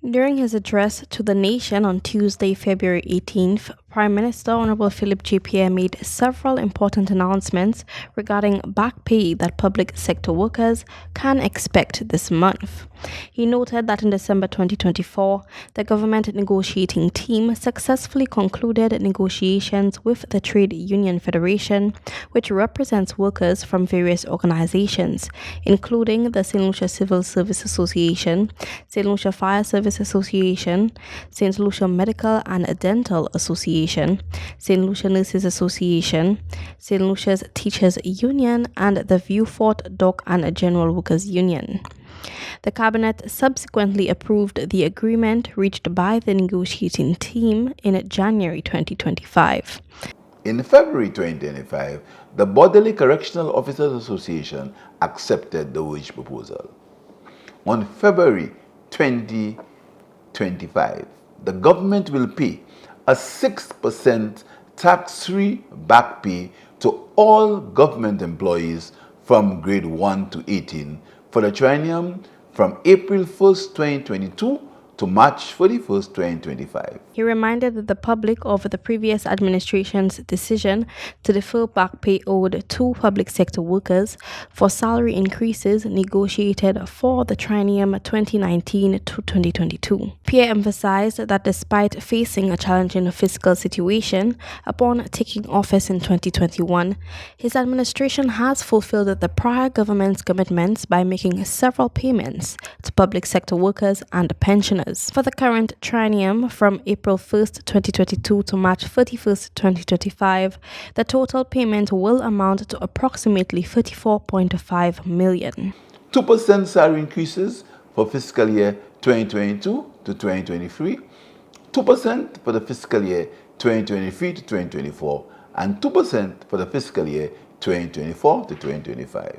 During his address to the nation on Tuesday, February 18th, Prime Minister Honorable Philip J. Pierre made several important announcements regarding back pay that public sector workers can expect this month. He noted that in December 2024, the government negotiating team successfully concluded negotiations with the Trade Union Federation, which represents workers from various organizations, including the St. Lucia Civil Service Association, St. Lucia Fire Service Association, St. Lucia Medical and Dental Association, St. Lucia Nurses Association, St. Lucia's Teachers Union, and the Viewfort Dock and General Workers Union. The cabinet subsequently approved the agreement reached by the negotiating team in January 2025. In February 2025, the Bodily Correctional Officers Association accepted the wage proposal. On February 2025, the government will pay a 6% tax-free back pay to all government employees from grade 1 to 18 for the triennium from April 1st, 2022 to March 31st, 2025. He reminded the public of the previous administration's decision to defer back pay owed to public sector workers for salary increases negotiated for the triennium 2019 to 2022. Pierre emphasized that despite facing a challenging fiscal situation upon taking office in 2021, his administration has fulfilled the prior government's commitments by making several payments to public sector workers and pensioners. For the current triennium from April 1st, 2022 to March 31st, 2025, the total payment will amount to approximately 34.5 million. 2% salary increases for fiscal year 2022 to 2023, 2% for the fiscal year 2023 to 2024, and 2% for the fiscal year 2024 to 2025.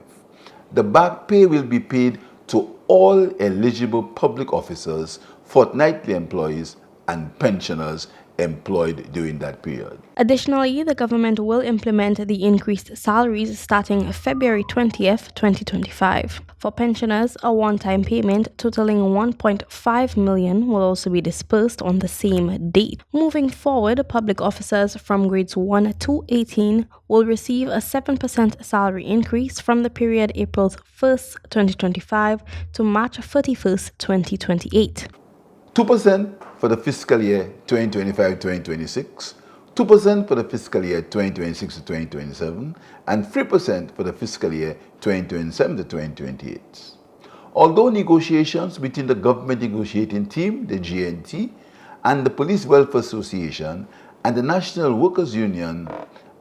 The back pay will be paid to all eligible public officers, fortnightly employees, and pensioners employed during that period. Additionally, the government will implement the increased salaries starting February 20th, 2025. For pensioners, a one-time payment totaling 1.5 million will also be dispersed on the same date. Moving forward, public officers from grades 1 to 18 will receive a 7% salary increase from the period April 1st, 2025 to March 31st, 2028. 2% for the fiscal year 2025-2026, 2% for the fiscal year 2026-2027, and 3% for the fiscal year 2027-2028. Although negotiations between the government negotiating team, the GNT, and the Police Welfare Association and the National Workers Union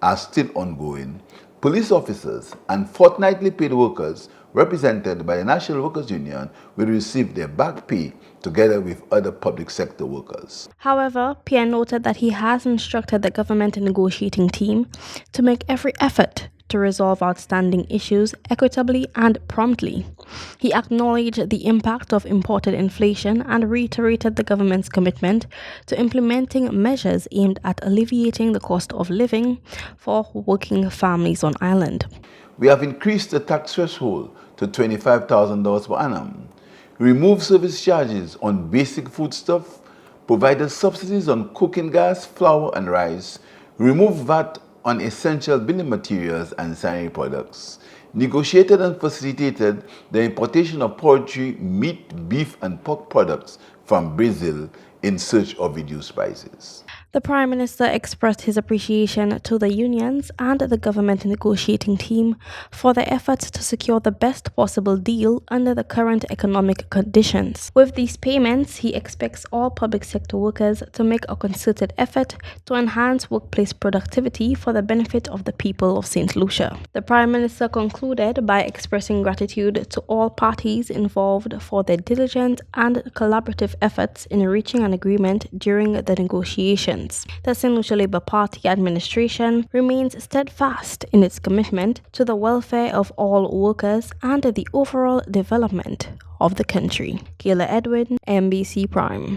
are still ongoing, police officers and fortnightly paid workers represented by the National Workers Union will receive their back pay together with other public sector workers. However, Pierre noted that he has instructed the government negotiating team to make every effort to resolve outstanding issues equitably and promptly. He acknowledged the impact of imported inflation and reiterated the government's commitment to implementing measures aimed at alleviating the cost of living for working families on island. We have increased the tax threshold to $25,000 per annum, removed service charges on basic foodstuff, provided subsidies on cooking gas, flour and rice, removed VAT on essential building materials and sanitary products, negotiated and facilitated the importation of poultry, meat, beef and pork products from Brazil in search of reduced prices. The Prime Minister expressed his appreciation to the unions and the government negotiating team for their efforts to secure the best possible deal under the current economic conditions. With these payments, he expects all public sector workers to make a concerted effort to enhance workplace productivity for the benefit of the people of St. Lucia. The Prime Minister concluded by expressing gratitude to all parties involved for their diligent and collaborative efforts in reaching an agreement during the negotiations. The St. Lucia Labour Party administration remains steadfast in its commitment to the welfare of all workers and the overall development of the country. Kayla Edwin, MBC Prime.